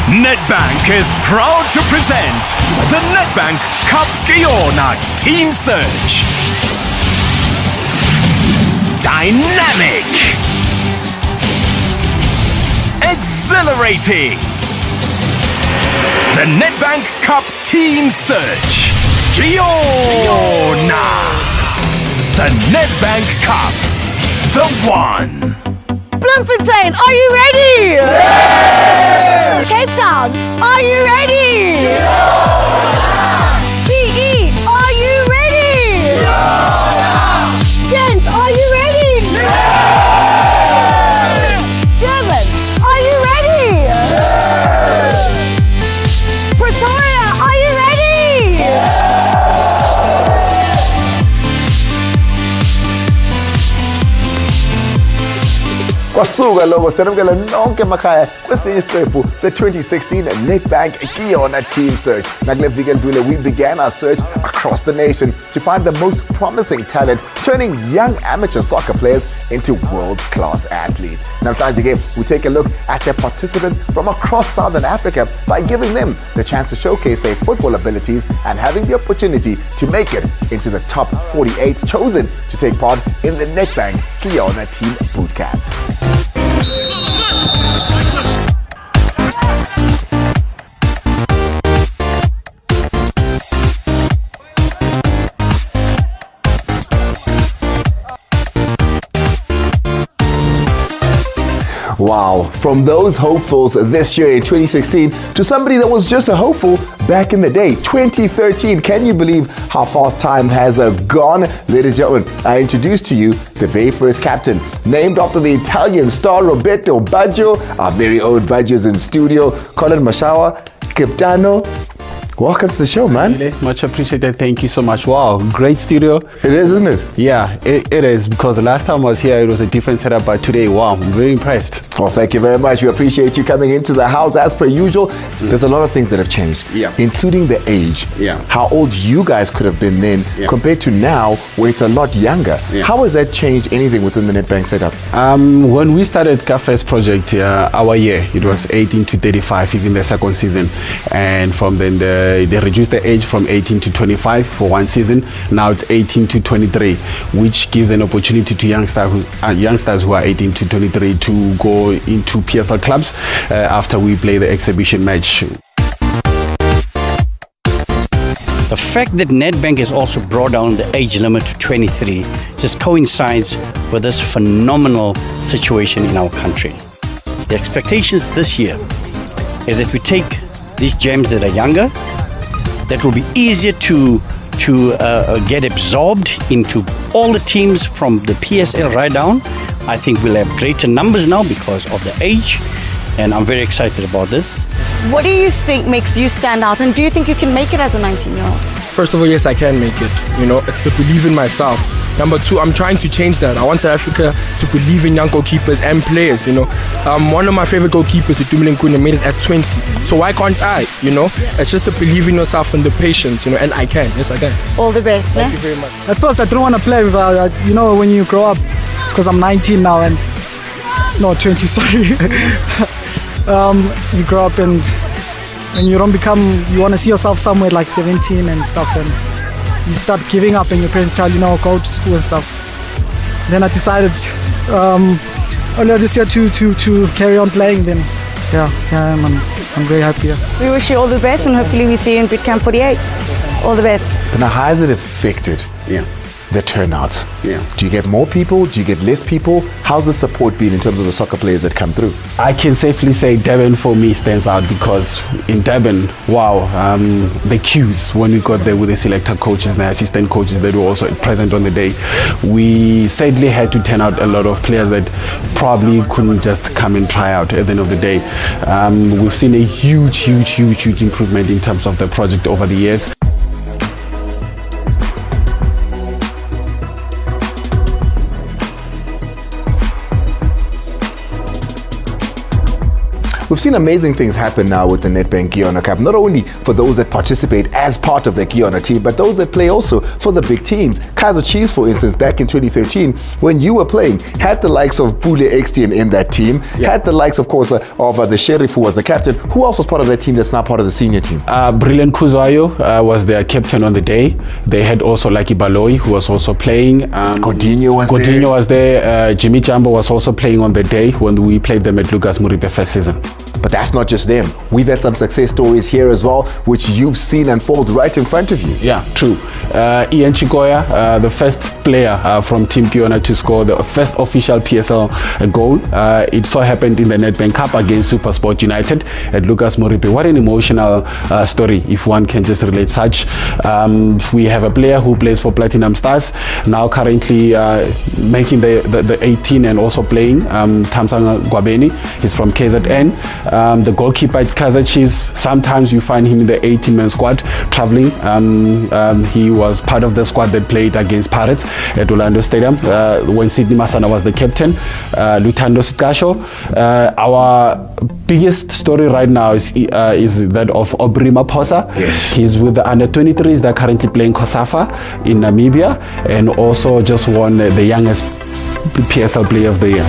Nedbank is proud to present the Nedbank Cup Yona Team Search. Dynamic, exhilarating. The Nedbank Cup Team Search. Yona. The Nedbank Cup. The one. Bloemfontein, are you ready? Yeah! Cape Town, are you ready? Yeah! PE, are you ready? Yeah! Gent, are you ready? Yeah! Durban, are you ready? Yeah! Pretoria, are you ready? Kwasuka lobo senamkela nonke emakhaya kwesinye isiqephu se-2016 Nedbank Yona Team Search. Nakule viki edlule we began our search across the nation to find the most promising talent, turning young amateur soccer players into world-class athletes. Namhlanje ke we take a look at their participants from across Southern Africa by giving them the chance to showcase their football abilities and having the opportunity to make it into the top 48 chosen to take part in the Nedbank Yona Team Bootcamp. Wow, from those hopefuls this year in 2016 to somebody that was just a hopeful back in the day, 2013. Can you believe how fast time has gone? Ladies and gentlemen, I introduce to you the very first captain, named after the Italian star Roberto Baggio. Our very own Baggio's in studio, Colin Mashawa, Capitano. Welcome to the show, man. Really? Much appreciated. Thank you so much. Wow, great studio. It is, isn't it? Yeah, it is, because the last time I was here, it was a different setup, but today, wow, I'm very impressed. Well, thank you very much. We appreciate you coming into the house as per usual. There's a lot of things that have changed, including the age. How old you guys could have been then compared to now, where it's a lot younger. How has that changed anything within the Nedbank setup? When we started Cafe's project, our year, it was 18 to 35, even the second season. And from then, they reduced the age from 18 to 25 for one season. Now it's 18 to 23, which gives an opportunity to youngsters who are 18 to 23 to go into PSL clubs after we play the exhibition match. The fact that Nedbank has also brought down the age limit to 23 just coincides with this phenomenal situation in our country. The expectations this year is that we take these gems that are younger, that will be easier to get absorbed into all the teams from the PSL right down. I think we'll have greater numbers now because of the age, and I'm very excited about this. What do you think makes you stand out, and do you think you can make it as a 19-year-old? First of all, yes, I can make it. It's the believe in myself. Number two, I'm trying to change that. I want South Africa to believe in young goalkeepers and players, One of my favorite goalkeepers, Itumeleng Khune, made it at 20. So why can't I, It's just to believe in yourself and the patience, and I can. Yes, I can. All the best, Thank you very much. At first, I didn't want to play, but when you grow up, because I'm 19 now and, no, 20, sorry. You grow up and you don't become, you want to see yourself somewhere like 17 and stuff, and you start giving up and your parents tell you, go to school and stuff. Then I decided earlier this year to carry on playing. Then I'm very happy. We wish you all the best, and hopefully we see you in Bootcamp 48. All the best. Now, how has it affected the turnouts? Do you get more people? Do you get less people? How's the support been in terms of the soccer players that come through? I can safely say Durban for me stands out, because in Durban, wow, the queues when we got there with the selector coaches and the assistant coaches that were also present on the day, we sadly had to turn out a lot of players that probably couldn't just come and try out at the end of the day. We've seen a huge improvement in terms of the project over the years. We've seen amazing things happen now with the Nedbank Yona Cup, not only for those that participate as part of the Yona team, but those that play also for the big teams. Kaizer Chiefs, for instance, back in 2013, when you were playing, had the likes of Bule Ekstien in that team, had the likes, of course, of the Sheriff, who was the captain. Who else was part of that team that's now part of the senior team? Brilliant Kuzwayo was their captain on the day. They had also Lucky Baloyi, who was also playing. Godinho was there. Jimmy Jambo was also playing on the day when we played them at Lucas Muripe first season. But that's not just them. We've had some success stories here as well, which you've seen unfold right in front of you. Yeah, true. Ian Chikoya, the first player from Team Yona to score the first official PSL goal. It so happened in the Nedbank Cup against SuperSport United at Lucas Muripe. What an emotional story, if one can just relate such. We have a player who plays for Platinum Stars, now currently making the 18 and also playing, Tamsang Gwabeni. He's from KZN. The goalkeeper at Kaizer Chiefs, sometimes you find him in the 18-man squad traveling. He was part of the squad that played against Pirates at Orlando Stadium when Sydney Masana was the captain. Lutando Sikasho. Our biggest story right now is that of Aubrey Maposa. Yes. He's with the under-23s that are currently playing Kosafa in Namibia, and also just won the youngest PSL Player of the Year.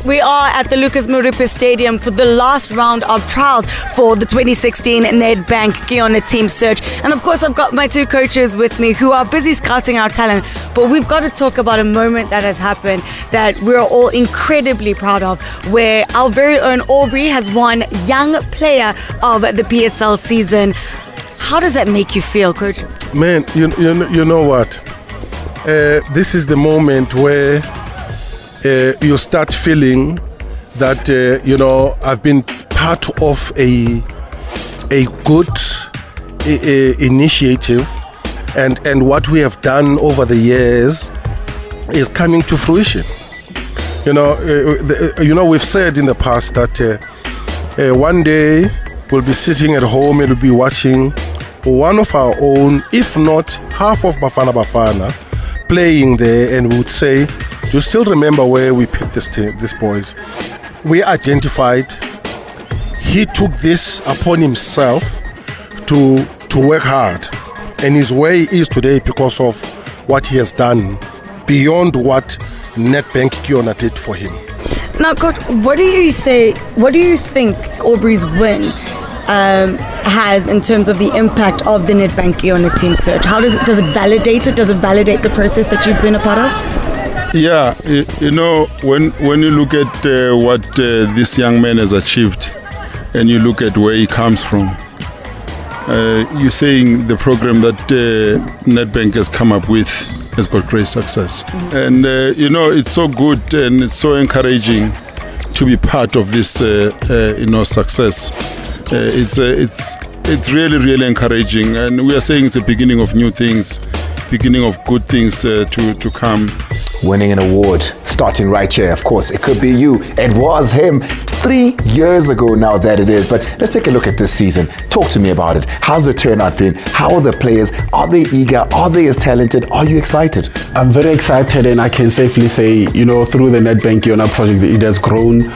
We are at the Lucas Muripe Stadium for the last round of trials for the 2016 Nedbank Yona team search. And of course, I've got my two coaches with me who are busy scouting our talent. But we've got to talk about a moment that has happened that we're all incredibly proud of, where our very own Aubrey has won Young Player of the PSL season. How does that make you feel, Coach? Man, you know what? This is the moment where you start feeling that I've been part of a good initiative, and what we have done over the years is coming to fruition. We've said in the past that one day we'll be sitting at home and we'll be watching one of our own, if not half of Bafana playing there, and we would say, do you still remember where we picked these boys? We identified. He took this upon himself to work hard, and his way is today because of what he has done beyond what Nedbank Yona did for him. Now, Coach, what do you think Aubrey's win has in terms of the impact of the Nedbank Yona team search? How does it validate it? Does it validate the process that you've been a part of? Yeah, when you look at what this young man has achieved, and you look at where he comes from, you're saying the program that Nedbank has come up with has got great success. And it's so good and it's so encouraging to be part of this success. It's really, really encouraging, and we are saying it's the beginning of new things, beginning of good things to come. Winning an award, starting right here, of course, it could be you. It was him 3 years ago now that it is. But let's take a look at this season. Talk to me about it. How's the turnout been? How are the players? Are they eager? Are they as talented? Are you excited? I'm very excited, and I can safely say, through the Nedbank Yona project, it has grown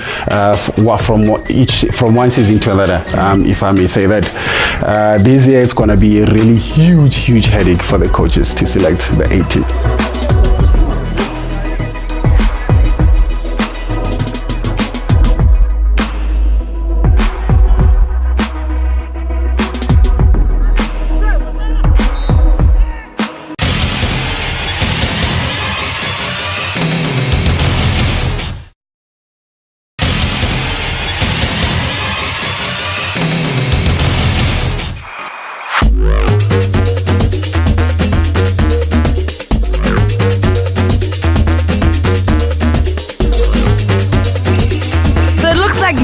from one season to another, if I may say that. This year it's going to be a really huge headache for the coaches to select the 18.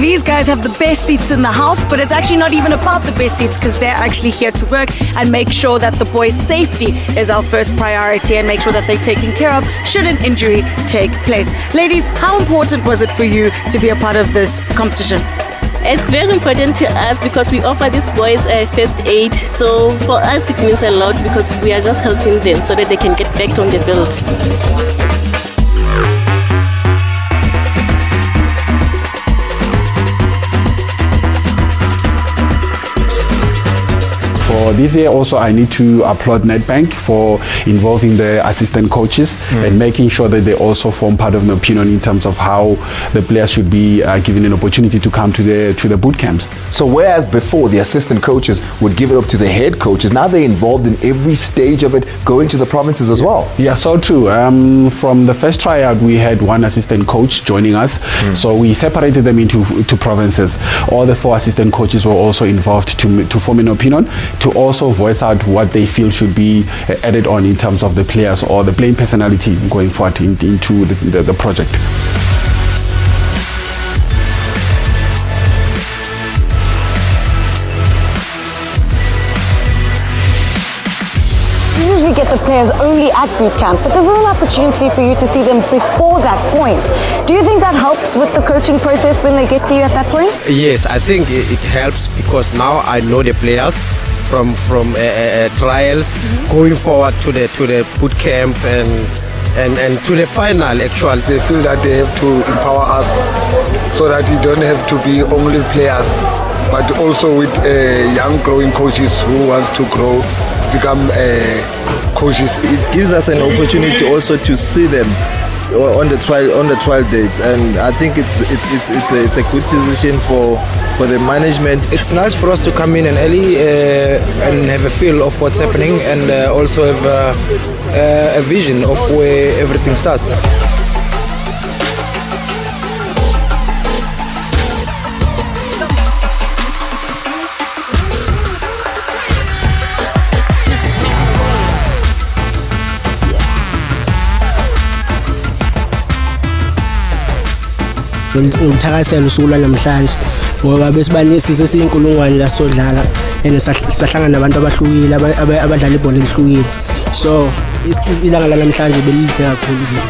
these guys have the best seats in the house, but it's actually not even about the best seats because they're actually here to work and make sure that the boys' safety is our first priority and make sure that they're taken care of should an injury take place. Ladies, how important was it for you to be a part of this competition? It's very important to us because we offer these boys a first aid. So for us it means a lot because we are just helping them so that they can get back on the field. For this year also, I need to applaud Nedbank for involving the assistant coaches and making sure that they also form part of the opinion in terms of how the players should be given an opportunity to come to the boot camps. So whereas before the assistant coaches would give it up to the head coaches, now they're involved in every stage of it, going to the provinces as well. Yeah, so true. From the first tryout, we had one assistant coach joining us. So we separated them into provinces. All the 4 assistant coaches were also involved to form an opinion, to also voice out what they feel should be added on in terms of the players or the playing personality going forward into the project. You usually get the players only at boot camp, but this is an opportunity for you to see them before that point. Do you think that helps with the coaching process when they get to you at that point? Yes, I think it helps because now I know the players from trials going forward to the boot camp and to the final. Actually, they feel that they have to empower us so that you don't have to be only players, but also with young growing coaches who wants to grow, become coaches. It gives us an opportunity also to see them on the trial dates, and I think it's a good decision for the management. It's nice for us to come in and early and have a feel of what's happening and also have a vision of where everything starts. Ngithakasela usuku lwanamhlanje ngoba besibanisise siyinkulungwane la sodlala and sahlangana nabantu abahlukile abadlala ibhola elihlukile, so ilanga lanamhlanje belihle kakhulu.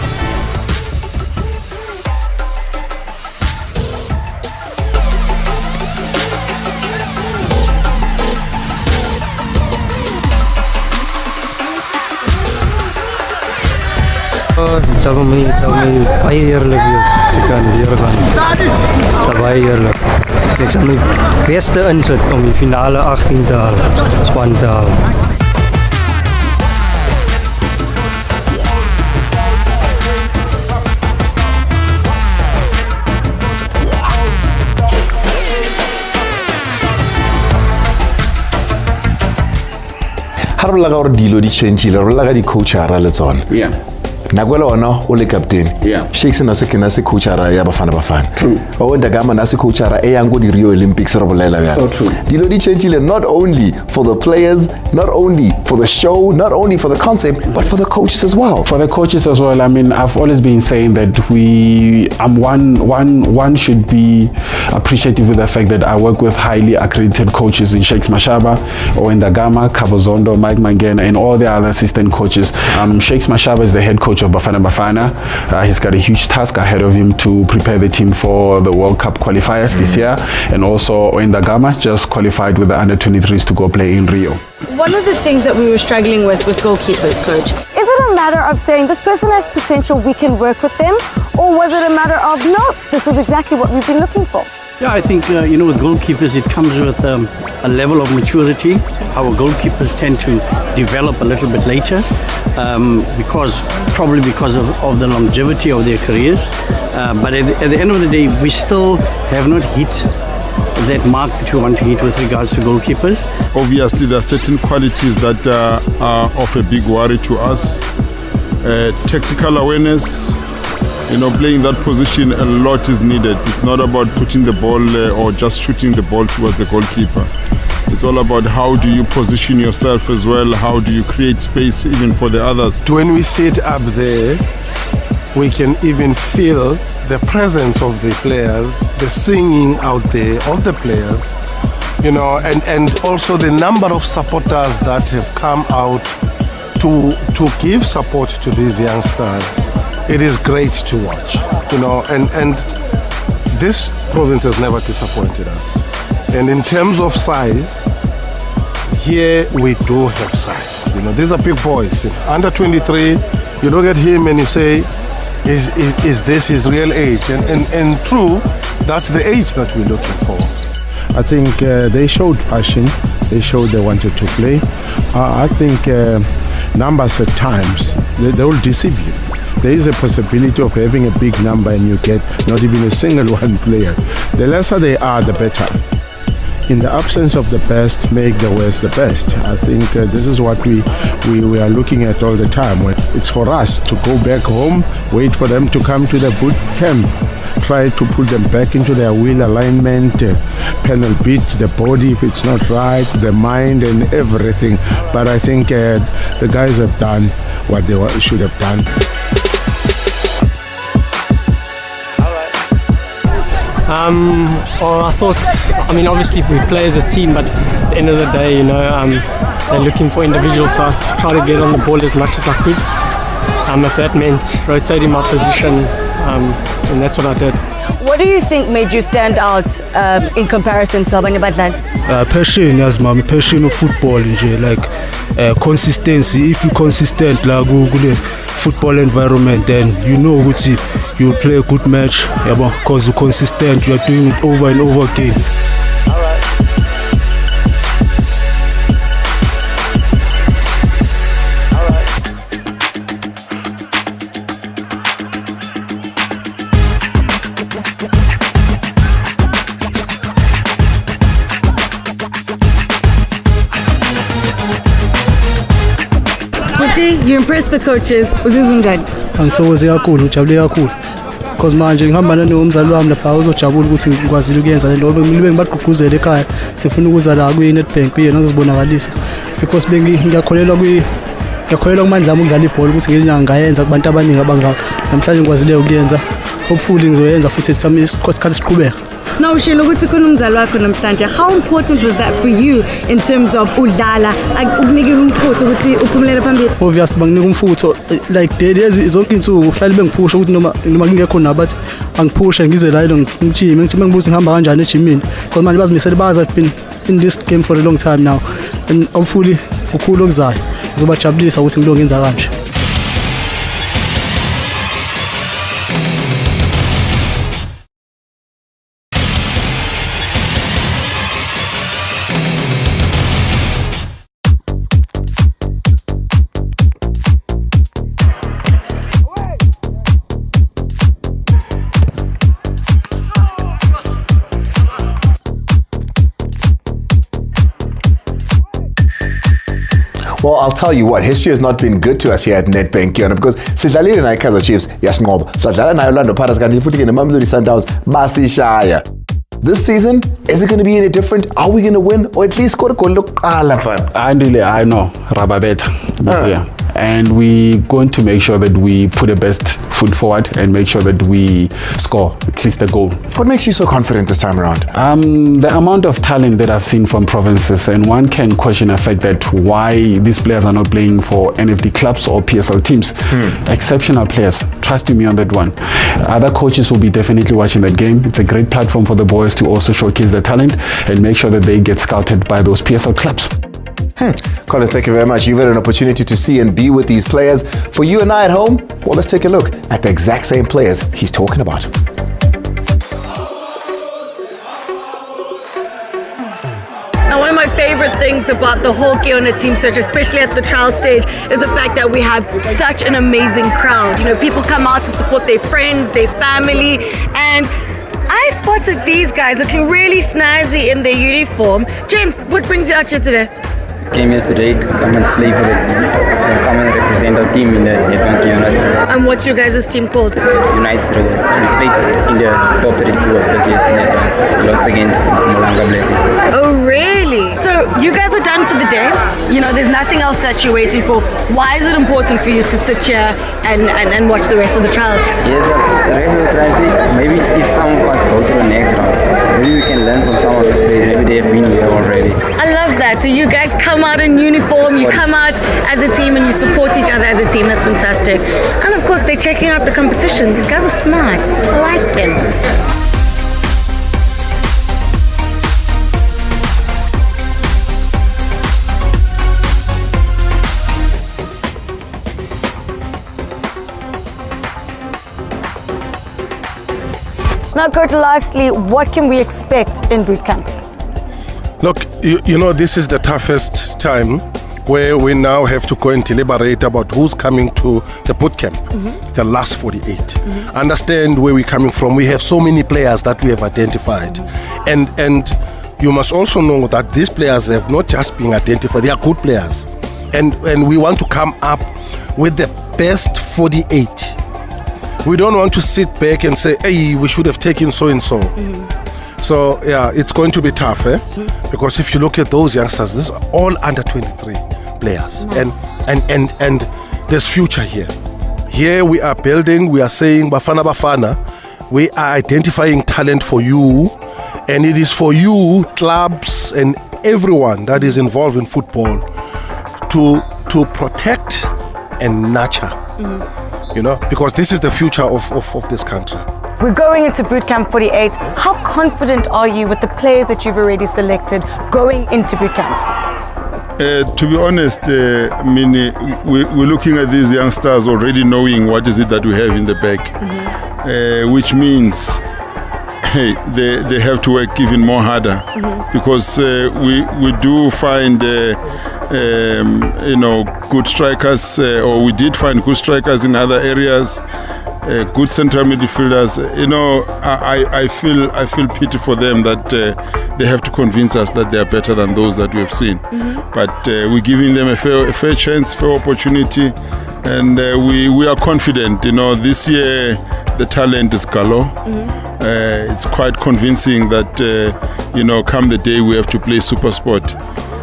Tell me, baie eerlik wees. Ze kan hier gaan. Ze baie eerlik. Ek sal my beste insit om die finale 18 te haal. Span te haal. Ha re laga gore dilo di change-ile re laga di coachara le tsona. Yeah. Nako le ona o le captain. Yeah. Shakes na se kena se coachara ya Bafana. True. O Ndagama na se coachara e yang go di Rio Olympics re bolela bjang. So true. Dilo di change-ile not only for the players, not only for the show, not only for the concept, but for the coaches as well. For the coaches as well, I mean, I've always been saying that one should be appreciative with the fact that I work with highly accredited coaches in Shakes Mashaba, or in Ndagama, Kabozondo, Mike Mangena, and all the other assistant coaches. Shakes Mashaba is the head coach of Bafana. He's got a huge task ahead of him to prepare the team for the World Cup qualifiers this year, and also in Ndagama just qualified with the under-23s to go play in Rio. One of the things that we were struggling with was goalkeepers, coach. Is it a matter of saying this person has potential, we can work with them, or was it a matter of no, this is exactly what we've been looking for? Yeah, I think, with goalkeepers, it comes with a level of maturity. Our goalkeepers tend to develop a little bit later probably because of the longevity of their careers. But at the end of the day, we still have not hit that mark that we want to hit with regards to goalkeepers. Obviously, there are certain qualities that are of a big worry to us. Tactical awareness. Playing that position, a lot is needed. It's not about putting the ball or just shooting the ball towards the goalkeeper. It's all about how do you position yourself as well, how do you create space even for the others. When we sit up there, we can even feel the presence of the players, the singing out there of the players, you know, and also the number of supporters that have come out to give support to these youngsters. It is great to watch, you know, and this province has never disappointed us. And in terms of size, here we do have size. You know, these are big boys. You know, under 23, you look at him and you say, is this his real age? And true, that's the age that we're looking for. I think they showed passion. They showed they wanted to play. I think numbers at times, they will deceive you. There is a possibility of having a big number and you get not even a single one player. The lesser they are, the better. In the absence of the best, make the worst the best. I think this is what we are looking at all the time. It's for us to go back home, wait for them to come to the boot camp, try to put them back into their wheel alignment, panel beat the body if it's not right, the mind and everything. But I think the guys have done what they should have done. I thought, obviously we play as a team, but at the end of the day, you know, they're looking for individuals, so I tried to get on the ball as much as I could. If that meant rotating my position, and that's what I did. What do you think made you stand out in comparison to abanye abadlali? Passion, yes, mami. Passion of football, like consistency. If you're consistent, like Google football environment, then you know what you'll play a good match. Because you're consistent, you are doing it over and over again. You impressed the coaches. Uzizwa njani? Angithokoze kakhulu, ngijabule kakhulu. Because manje ngihamba nomzali wami lapha uzojabula ukuthi ngikwazile ukuyenza le nto libe ngibagqugquzela ekhaya sifuna ukuza la kwi-Nedbank yena uzozibonakalisa because ngiyakholelwa kumandla ami ukudlala ibhola ukuthi ngingayenza kubantu abaningi abangaka namhlanje ngikwazile ukuyenza hopefully ngizoyenza futhi isikhathi siqhubeka. Now ushilo ukuthi khona umzali wakho namhlanje, how important was that for you in terms of udlala ukunikela umfutho ukuthi uphumelele phambili? Obviously banginika umfutho like daily zonke insuku uhlale bengiphusha ukuthi noma ngingekho nabathi angiphushe ngize la ngijime ngibuza ngihamba kanjani ejimini because manje bazimisele baza been in this game for a long time now and hopefully ukukhulu okuzayo ngizobajabulisa ukuthi ngilo ngenza kanje. Well, I'll tell you what, history has not been good to us here at Nedbank Yona because sidlalile nayo Kaizer Chiefs yasinqoba, sadlala nayo Orlando Pirates kanti futhi ke neMamelodi Sundowns basishaya. This season, is it going to be any different? Are we going to win or at least score a goal lokuqala mfana? I know Rababeta. Yeah. And we're going to make sure that we put the best foot forward and make sure that we score at least a goal. What makes you so confident this time around? The amount of talent that I've seen from provinces, and one can question the fact that why these players are not playing for NFD clubs or PSL teams. Exceptional players, trust me on that one. Other coaches will be definitely watching that game. It's a great platform for the boys to also showcase their talent and make sure that they get scouted by those PSL clubs. Colin, thank you very much. You've had an opportunity to see and be with these players. For you and I at home, well, let's take a look at the exact same players he's talking about. Now, one of my favorite things about the whole Yona team search, especially at the trial stage, is the fact that we have such an amazing crowd. You know, people come out to support their friends, their family, and I spotted these guys looking really snazzy in their uniform. Gents, what brings you out here today? Came here today to come and play for come and represent our team in the Nedbank Yona. And what's your guys' team called? United Brothers. We played in the top 32 of this year's Nedbank. We lost against Malanga Black. Oh, really? So you guys are done for the day? You know, there's nothing else that you're waiting for. Why is it important for you to sit here and watch the rest of the trials? Yes, the rest of the trials, come out in uniform, you come out as a team and you support each other as a team. That's fantastic. And of course, they're checking out the competition. These guys are smart. I like them. Now, Coach, lastly, what can we expect in boot camp? Look, you know, this is the toughest time where we now have to go and deliberate about who's coming to the boot camp, the last 48. Understand where we're coming from. We have so many players that we have identified. And you must also know that these players have not just been identified, they are good players. And we want to come up with the best 48. We don't want to sit back and say, hey, we should have taken so and so. So yeah, it's going to be tough, because if you look at those youngsters, these are all under 23 players. Nice. And there's future here. Here we are building, we are saying Bafana, we are identifying talent for you, and it is for you, clubs and everyone that is involved in football to protect and nurture. You know, because this is the future of this country. We're going into boot camp 48. How confident are you with the players that you've already selected going into boot camp? To be honest, Minnie, we're looking at these youngsters already knowing what is it that we have in the bag, which means they have to work even more harder, because we do find good strikers, or we did find good strikers in other areas, good central midfielders. I feel pity for them that they have to convince us that they are better than those that we have seen. But we're giving them a fair chance, fair opportunity, and we are confident. This year the talent is galore. It's quite convincing that come the day we have to play Super Sport.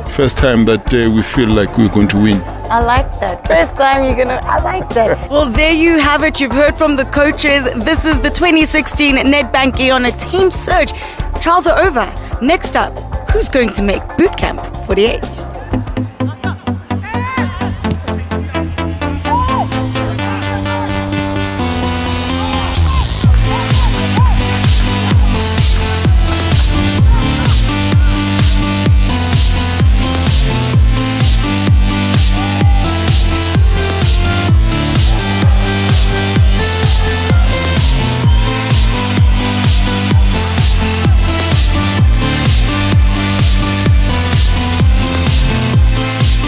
First time that we feel like we're going to win. I like that. First time I like that. Well, there you have it. You've heard from the coaches. This is the 2016 Nedbank Yona team search. Trials are over. Next up, who's going to make boot camp 48?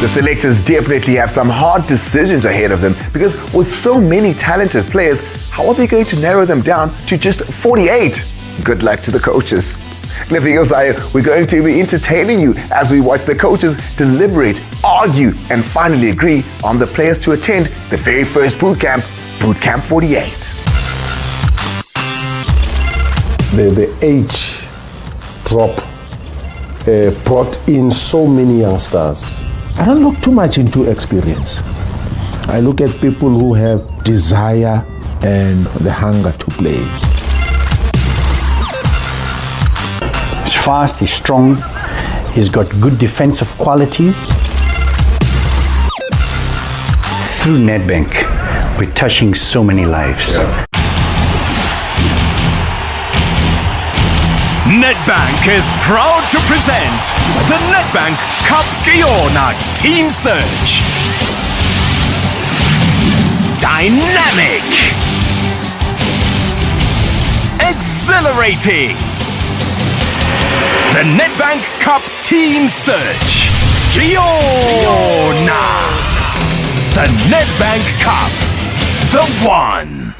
The selectors definitely have some hard decisions ahead of them, because with so many talented players, how are they going to narrow them down to just 48? Good luck to the coaches. We're going to be entertaining you as we watch the coaches deliberate, argue, and finally agree on the players to attend the very first boot camp 48. The age drop brought in so many youngsters. I don't look too much into experience. I look at people who have desire and the hunger to play. He's fast, he's strong, he's got good defensive qualities. Through Nedbank, we're touching so many lives. Nedbank is proud to present the Nedbank Cup Yona Team Search. Dynamic. Exhilarating. The Nedbank Cup Team Search. Yona. The Nedbank Cup. The one.